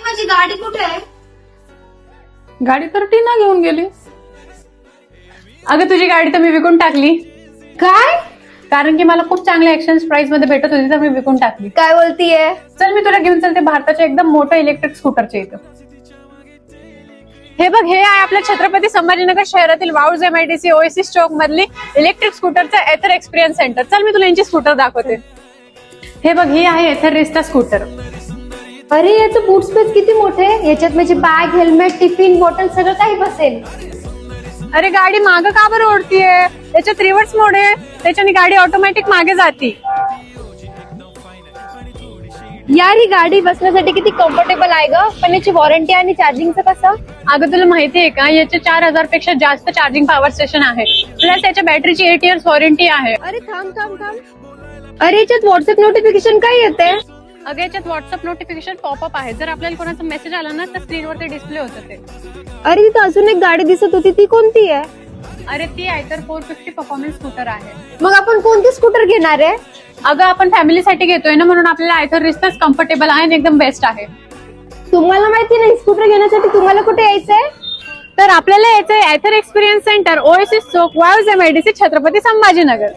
माझी गाडी कुठे आहे? गाडी तर टीना घेऊन गेली. अगं तुझी गाडी तर मी विकून टाकली. काय कारण की मला खूप चांगल्या एक्सचेंज प्राइस मध्ये भेटत होती तर मी विकून टाकली. काय बोलतीये? चल मी तुला घेऊन चलते भारताच्या एकदम मोठं इलेक्ट्रिक स्कूटरच्या इथं. हे बघ, हे आहे आपल्या छत्रपती संभाजीनगर शहरातील वाऊज MIDC ओएसिस चौक मधली इलेक्ट्रिक स्कूटरचा एथर एक्सपिरियन्स सेंटर. चल मी तुला यांची स्कूटर दाखवते. हे बघ, ही आहे एथर रेस्टा स्कूटर. अरे याचं बूट स्पेस किती मोठे आहे. याच्यात माझी बॅग, हेल्मेट, टिफिन, बॉटल सगळं काही बसेल. अरे गाडी मागं का बरं ओढतीये? त्याच्यात रिव्हर्स मोड आहे, त्याच्याने गाडी ऑटोमॅटिक मागे जाती. यार ही गाडी बसण्यासाठी किती कम्फर्टेबल आहे ग. पण याची वॉरंटी आणि चार्जिंगचं कसं? अगं तुला माहितीये का, याचे 4000 पेक्षा जास्त चार्जिंग पॉवर स्टेशन आहे. प्लस त्याच्या बॅटरीची 8 इयर्स वॉरंटी आहे. अरे थांब थांब थांब. अरे याच्यात व्हॉट्सअप नोटिफिकेशन काय येते? अगं याच्यात व्हॉट्सअप नोटिफिकेशन पॉपअप आहे. जर आपल्याला कोणाचा मेसेज आला ना तर स्क्रीनवरती डिस्प्ले होतं ते. अरे तिथं अजून एक गाडी दिसत होती, ती कोणती आहे? अरे ती आयथर 450 परफॉर्मन्स स्कूटर आहे. मग आपण कोणती स्कूटर घेणार आहे? अगं आपण फॅमिलीसाठी घेतोय ना, म्हणून आपल्याला आयथर रिस्टच कम्फर्टेबल आहे आणि एकदम बेस्ट आहे. तुम्हाला माहिती नाही स्कूटर घेण्यासाठी तुम्हाला कुठे यायचंय? तर आपल्याला यायचंय आयथर एक्सपिरियन्स सेंटर, ओएसिस चौक, वाऊज MIDC, छत्रपती संभाजीनगर.